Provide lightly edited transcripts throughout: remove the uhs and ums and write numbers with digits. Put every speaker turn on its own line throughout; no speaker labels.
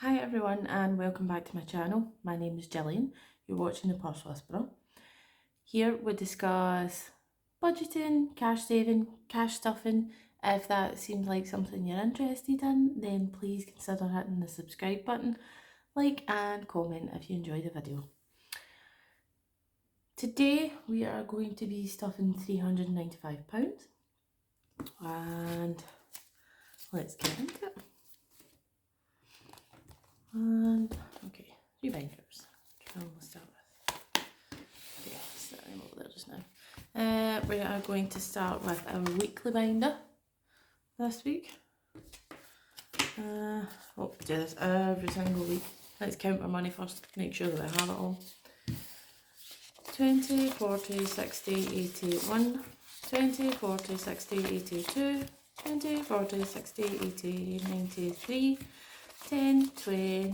Hi everyone and welcome back to my channel. My name is Gillian. You're watching The Purse Whisperer. Here we discuss budgeting, cash saving, cash stuffing. If that seems like something you're interested in, then please consider hitting the subscribe button, like and comment if you enjoy the video. Today we are going to be stuffing £395 and let's get into it. And okay, 3 binders. Okay, we'll start with. Okay, set them over there just now. We are going to start with our weekly binder this week. We do this every single week. Let's count our money first, make sure that we have it all. 20, 40, 60, 80, 1, 20, 40, 60, 82, 20, 40, 60, 80, 93, 10, 20,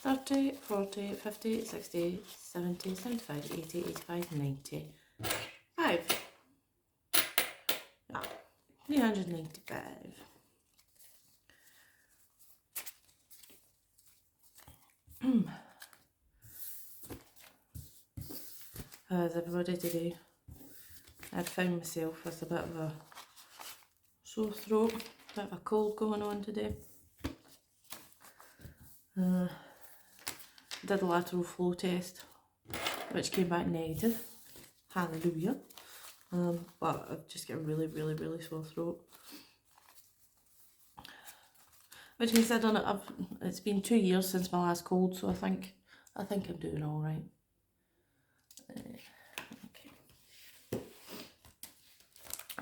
30, 40, 50, 60, 70, 75, 80, 85, 90. 5. Yeah, 395. How's everybody today? I'd found myself with a bit of a sore throat, a bit of a cold going on today. Did a lateral flow test, which came back negative. Hallelujah. But I've just got a really sore throat. Which considering it's been 2 years since my last cold, so I think I'm doing all right. Okay.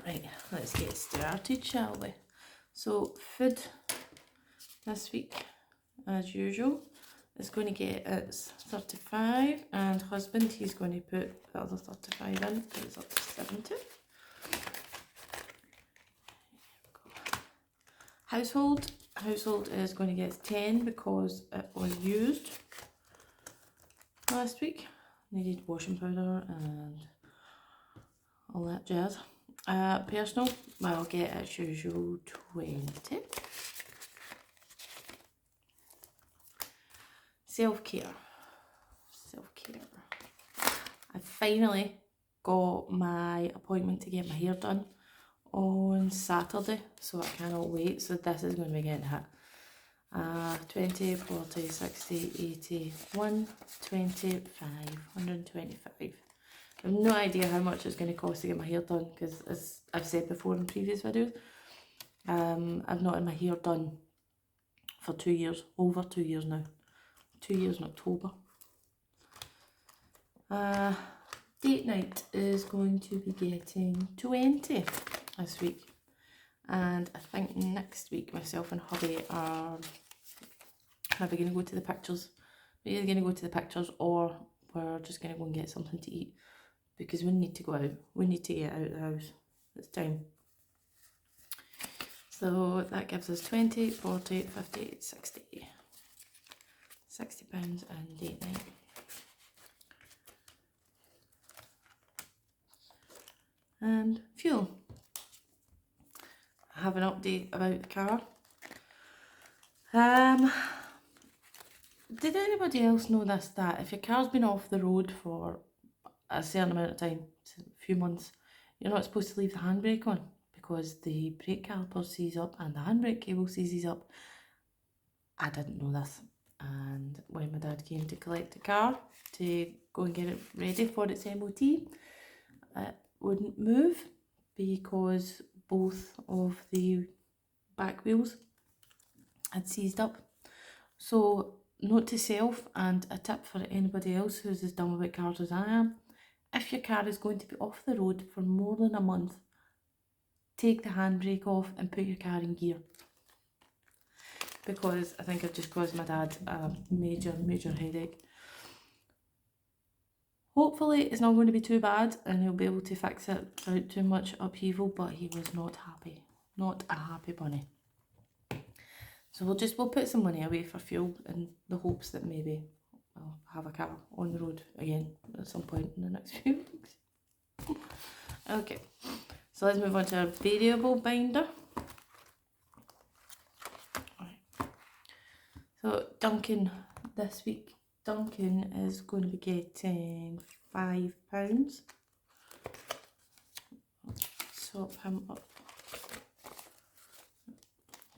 Right, let's get started, shall we? So food this week, as usual, is going to get its 35, and husband, he's going to put the other 35 in, so it's up to 70. Household is going to get 10 because it was used last week. Needed washing powder and all that jazz. Personal, I'll get as usual 20. Self-care. I finally got my appointment to get my hair done on Saturday, so I cannot wait. So this is going to be getting hit. 20, 40, 60, 80, 125, 125. I have no idea how much it's going to cost to get my hair done, because as I've said before in previous videos, I've not had my hair done for 2 years, over 2 years now. 2 years in October. Date night is going to be getting 20 this week, and I think next week myself and hubby are maybe going to go to the pictures. We're either going to go to the pictures or we're just going to go and get something to eat, because we need to go out. We need to get out of the house. It's time. So that gives us 20, 40, 50, 60. £60 and date night. And fuel. I have an update about the car. Did anybody else know this, that if your car's been off the road for a certain amount of time, a few months, you're not supposed to leave the handbrake on, because the brake caliper seizes up and the handbrake cable seizes up? I didn't know this, and when my dad came to collect the car to go and get it ready for its MOT, it wouldn't move because both of the back wheels had seized up. So note to self, and a tip for anybody else who's as dumb about cars as I am: if your car is going to be off the road for more than a month, take the handbrake off and put your car in gear. Because I think I've just caused my dad a major headache. Hopefully it's not going to be too bad and he'll be able to fix it without too much upheaval, but he was not happy. Not a happy bunny. So we'll put some money away for fuel in the hopes that maybe I'll have a car on the road again at some point in the next few weeks. Okay, so let's move on to our variable binder. So Duncan this week, Duncan is going to be getting £5. Top him up.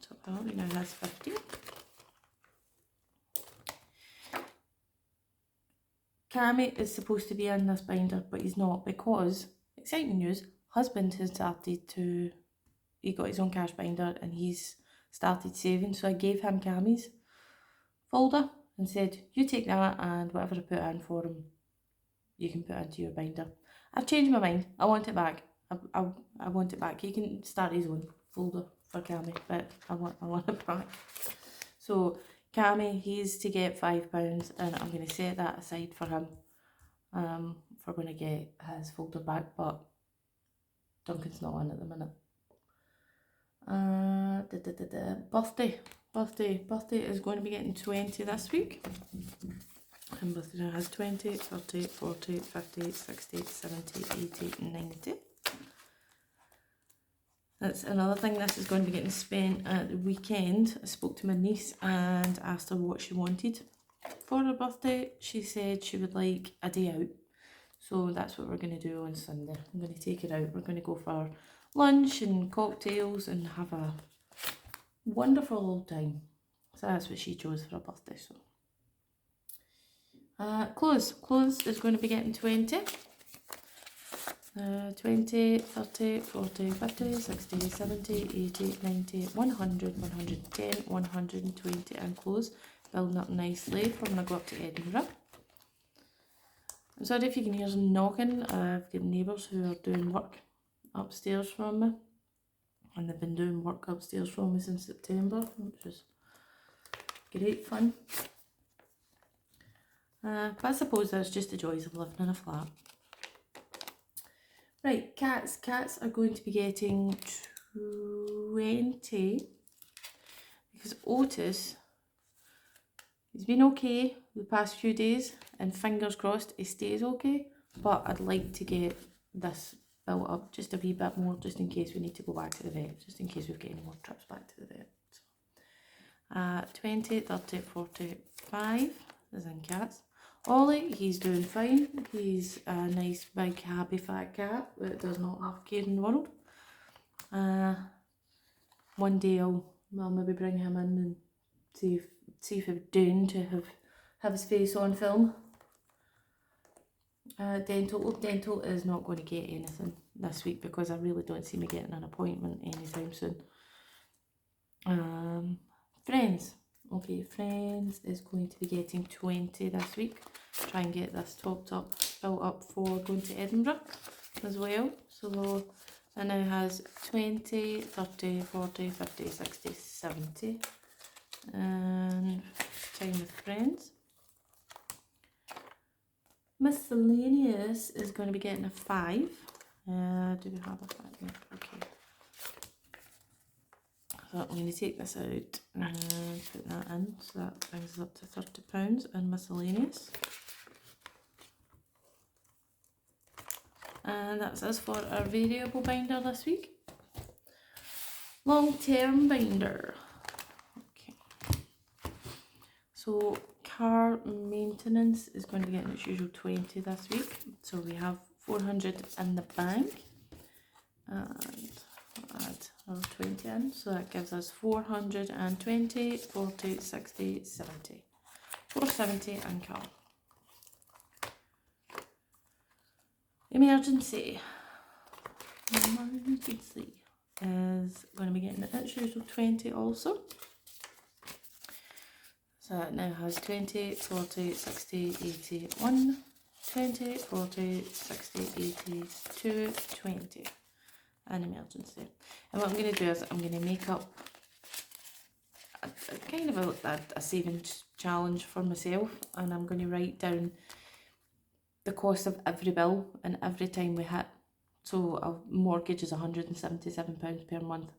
Top him up, he now has 50. Cammy is supposed to be in this binder, but he's not because, exciting news, husband has started to, he got his own cash binder and he's started saving, so I gave him Cammy's folder and said, you take that and whatever I put in for him, you can put into your binder. I've changed my mind, I want it back. I want it back. He can start his own folder for Cammy, but I want it back. So Cammy, he's to get £5 and I'm going to set that aside for him for when I get his folder back, but Duncan's not on at the minute. Birthday is going to be getting 20 this week. And birthday has 20, 30, 40, 50, 60, 70, 80, 90. That's another thing, this is going to be getting spent at the weekend. I spoke to my niece and asked her what she wanted for her birthday. She said she would like a day out. So that's what we're going to do on Sunday. I'm going to take her out. We're going to go for lunch and cocktails and have a wonderful old time. So that's what she chose for her birthday. So clothes is going to be getting 20. 20, 30, 40, 50, 60, 70, 80, 90, 100, 110, 120 and clothes. Building up nicely for when I go up to Edinburgh. I'm sorry if you can hear some knocking. I've got neighbours who are doing work upstairs from me. And they've been doing work upstairs from me since September, which is great fun. But I suppose that's just the joys of living in a flat. Right, cats. Cats are going to be getting 20 because Otis, he's been okay the past few days and fingers crossed he stays okay, but I'd like to get this built up just a wee bit more just in case we need to go back to the vet, just in case we've got any more trips back to the vet. So, 20, 30, 45 is in cats. Ollie, he's doing fine. He's a nice, big, happy, fat cat that does not have care in the world. One day I'll maybe bring him in and see if he's doing to have his face on film. Dental is not going to get anything this week because I really don't see me getting an appointment anytime soon. Friends. Okay, Friends is going to be getting 20 this week. Try and get this built up for going to Edinburgh as well. So it now has 20, 30, 40, 50, 60, 70. And time with Friends. Miscellaneous is going to be getting a 5. Do we have a 5? Yeah, okay. So I'm going to take this out and put that in, so that brings us up to £30 in miscellaneous. And that's us for our variable binder this week. Long-term binder. Okay. So car maintenance is going to be getting its usual 20 this week. So we have 400 in the bank. And add another 20 in, so that gives us 420, 40, 60, 70. 470 in car. Emergency is going to be getting its usual 20 also. So it now has 20, 40, 60, 80, 1, 20, 40, 60, 80, 2, 20. An emergency. And what I'm going to do is I'm going to make up a kind of a savings challenge for myself, and I'm going to write down the cost of every bill and every time we hit. So a mortgage is £177 per month.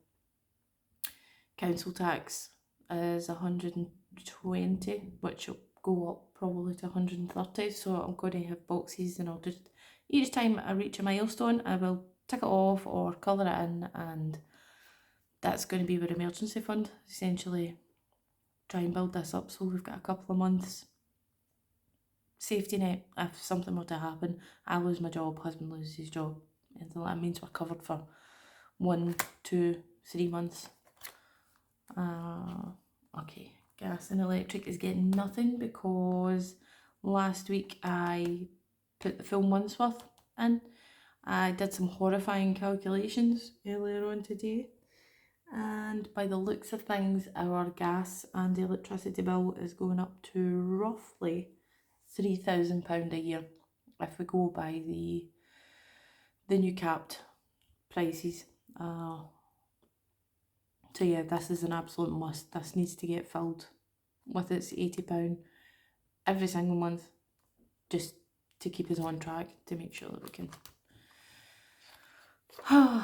Council tax is 120, which will go up probably to 130. So I'm going to have boxes, and I'll just, each time I reach a milestone, I will tick it off or colour it in, and that's going to be our emergency fund. Essentially, try and build this up so we've got a couple of months safety net if something were to happen. I lose my job, husband loses his job, anything like that means we're covered for 1, 2, 3 months. Okay, gas and electric is getting nothing because last week I put the full month's worth in. I did some horrifying calculations earlier on today, and by the looks of things our gas and electricity bill is going up to roughly £3,000 a year if we go by the new capped prices. So yeah, this is an absolute must. This needs to get filled with its £80 every single month, just to keep us on track, to make sure that we can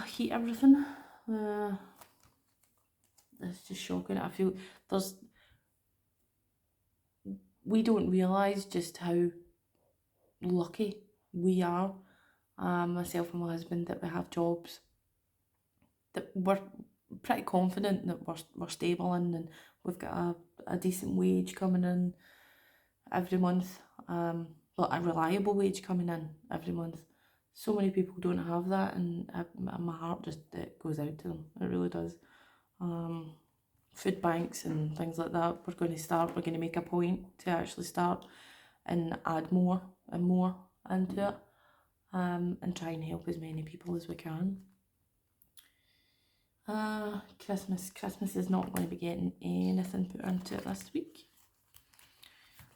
heat everything. It's just shocking. I feel we don't realise just how lucky we are, myself and my husband, that we have jobs that we're pretty confident that we're stable in, and we've got a decent wage coming in every month, a reliable wage coming in every month. So many people don't have that, and my heart just it goes out to them. It really does. Food banks and things like that, we're going to make a point to actually start and add more and more into it, and try and help as many people as we can. Christmas is not going to be getting anything put into it this week.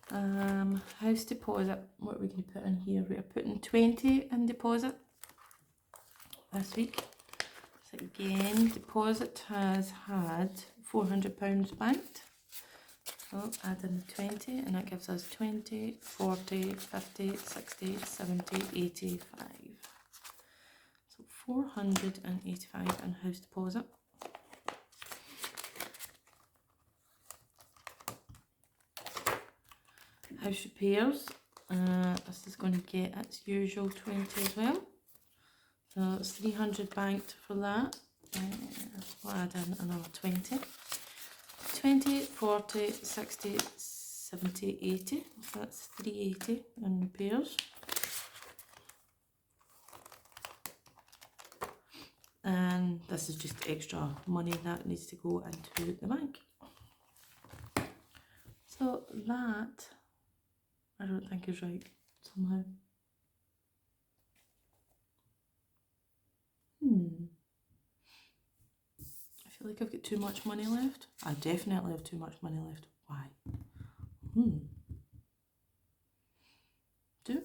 House deposit, what are we going to put in here? We're putting 20 in deposit this week. So again, deposit has had £400 banked. So add in 20 and that gives us 20, 40, 50, 60, 70, 85. So 485 in house deposit. House repairs, this is going to get its usual 20 as well. So it's 300 banked for that. We'll add in another 20. 20, 40, 60, 70, 80. So that's 380 in repairs. And this is just extra money that needs to go into the bank. So that, I don't think is right somehow. I feel like I've got too much money left. I definitely have too much money left. Why? Do?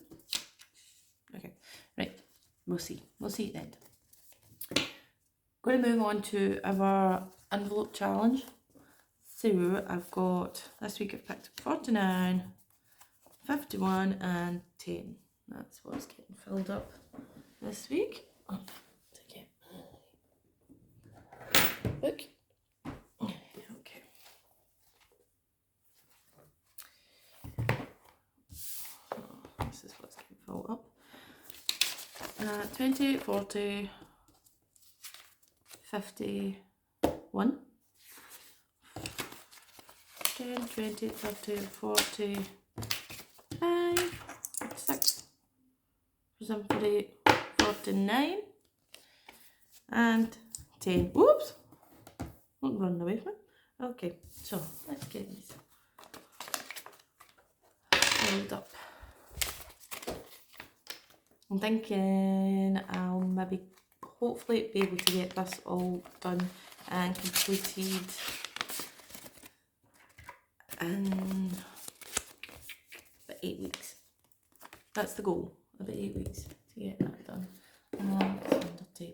Okay, right. We'll see. We'll see then. Going to move on to our envelope challenge. So I've got, this week I've picked 49, 51 and 10. That's what's getting filled up this week. Okay. Book. Okay. This is what's getting filled up. 20, 40, 51. 10, 20, 30, 40, 5, 6, 7, 48, 49, and 10. Whoops! Not running away from it. Okay, so let's get these filled up. I'm thinking I'll maybe hopefully be able to get this all done and completed in about 8 weeks. That's the goal, about 8 weeks to get that done.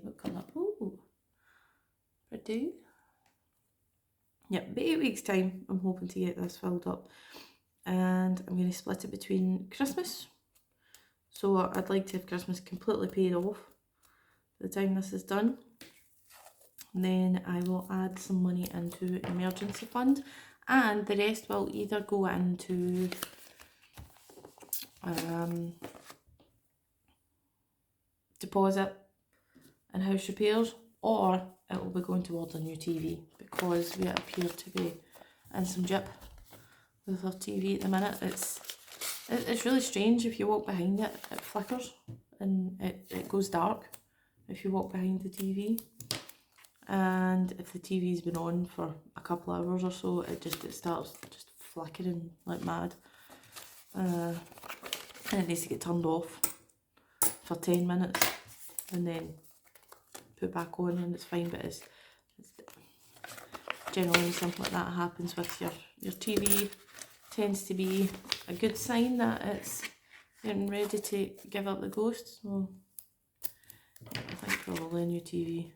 What colour? Ooh, pretty. Yep, about 8 weeks time I'm hoping to get this filled up, and I'm going to split it between Christmas. So I'd like to have Christmas completely paid off by the time this is done. And then I will add some money into emergency fund, and the rest will either go into deposit and house repairs, or it will be going towards a new TV, because we appear to be and some jip with her TV at the minute. It's really strange. If you walk behind it, it flickers and it goes dark if you walk behind the TV. And if the TV's been on for a couple of hours or so, it starts just flickering like mad. And it needs to get turned off for 10 minutes and then put back on and it's fine. But it's generally when something like that happens with your TV, tends to be a good sign that it's getting ready to give up the ghost. So I think probably a new TV.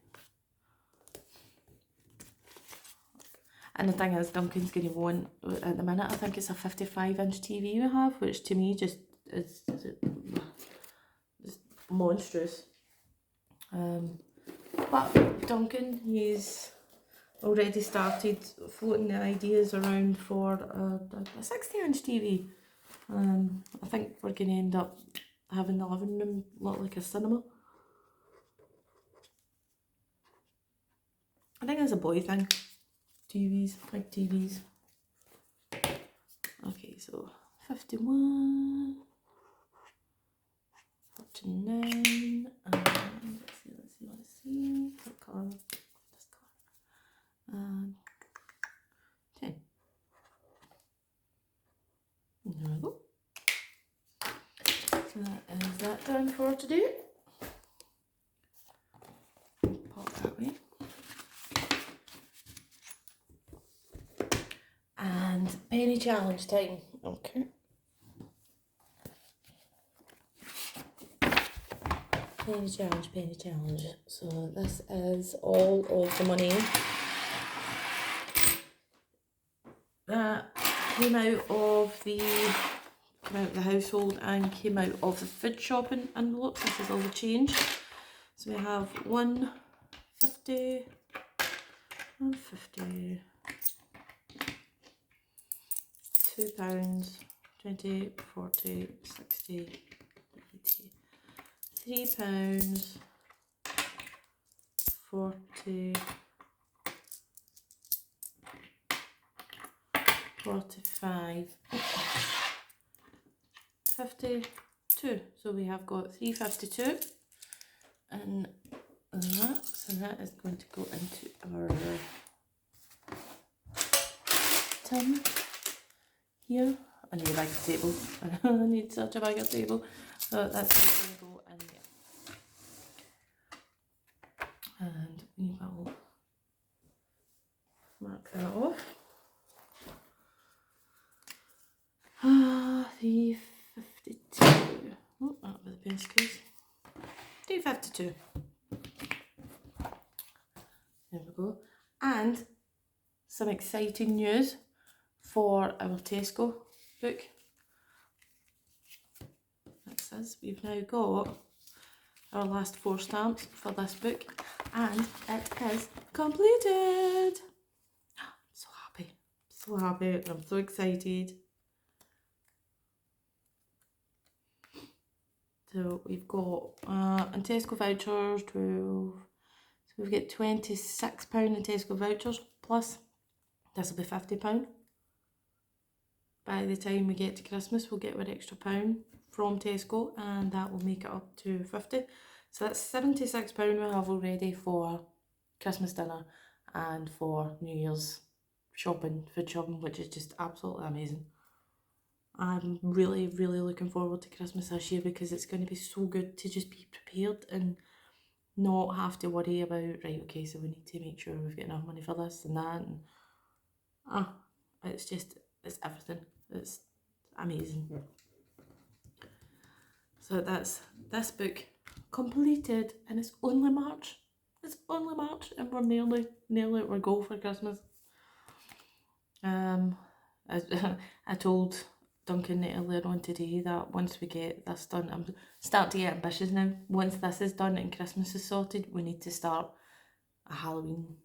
And the thing is, Duncan's going to want, at the minute, I think it's a 55-inch TV we have, which to me just is monstrous. But Duncan, he's already started floating the ideas around for a 60-inch TV. I think we're going to end up having the living room look like a cinema. I think it's a boy thing. TVs, big TVs. Okay, so 51, 49, and let's see, what colour? This colour. And 10. There we go. So that is that done for today. Pop that way. And penny challenge time. Okay. Penny challenge. So this is all of the money that came out of the household and came out of the food shopping envelopes. This is all the change. So we have 150, 150. £2, 20, 40, 60, 80, £3, 40, 45, 52. So we have got 352, and that is going to go into our tin. Here, I need a bigger table. I need such a bigger table. So that's going to go in there. And we will mark that off. 352. Oh, that was the best case. 352. There we go. And some exciting news for our Tesco book. It says we've now got our last 4 stamps for this book and it is completed. I'm so happy, and I'm so excited. So we've got in Tesco vouchers 12, so we've got £26 in Tesco vouchers, plus this will be £50. By the time we get to Christmas, we'll get our extra £1 from Tesco, and that will make it up to 50. So that's £76 we have already for Christmas dinner and for New Year's shopping, food shopping, which is just absolutely amazing. I'm really, really looking forward to Christmas this year because it's going to be so good to just be prepared and not have to worry about, right, okay, so we need to make sure we've got enough money for this and that. And it's everything. It's amazing. So that's this book completed, and it's only March. It's only March, and we're nearly at our goal for Christmas. I told Duncan earlier on today that once we get this done, I'm starting to get ambitious now. Once this is done and Christmas is sorted, we need to start a Halloween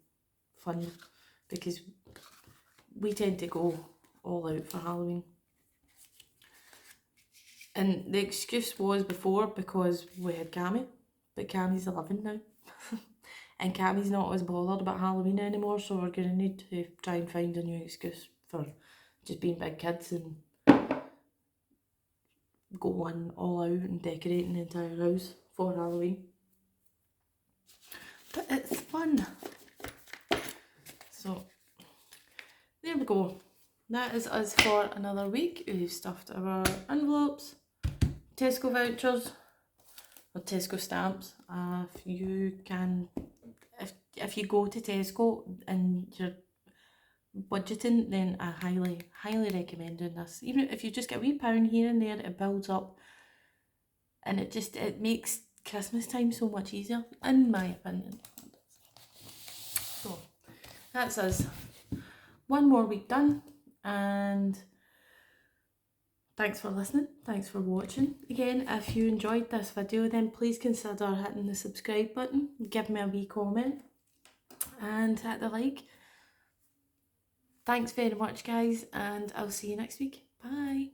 fund, because we tend to go all out for Halloween. And the excuse was before because we had Cammy, but Cammy's 11 now. And Cammy's not as bothered about Halloween anymore, so we're going to need to try and find a new excuse for just being big kids and going all out and decorating the entire house for Halloween. But it's fun. So there we go. That is us for another week. We've stuffed our envelopes, Tesco vouchers, or Tesco stamps. If you go to Tesco and you're budgeting, then I highly recommend doing this. Even if you just get a wee pound here and there, it builds up, and it makes Christmas time so much easier, in my opinion. So that's us. One more week done, and thanks for listening, thanks for watching. Again, if you enjoyed this video, then please consider hitting the subscribe button, give me a wee comment, and hit the like. Thanks very much, guys, and I'll see you next week. Bye.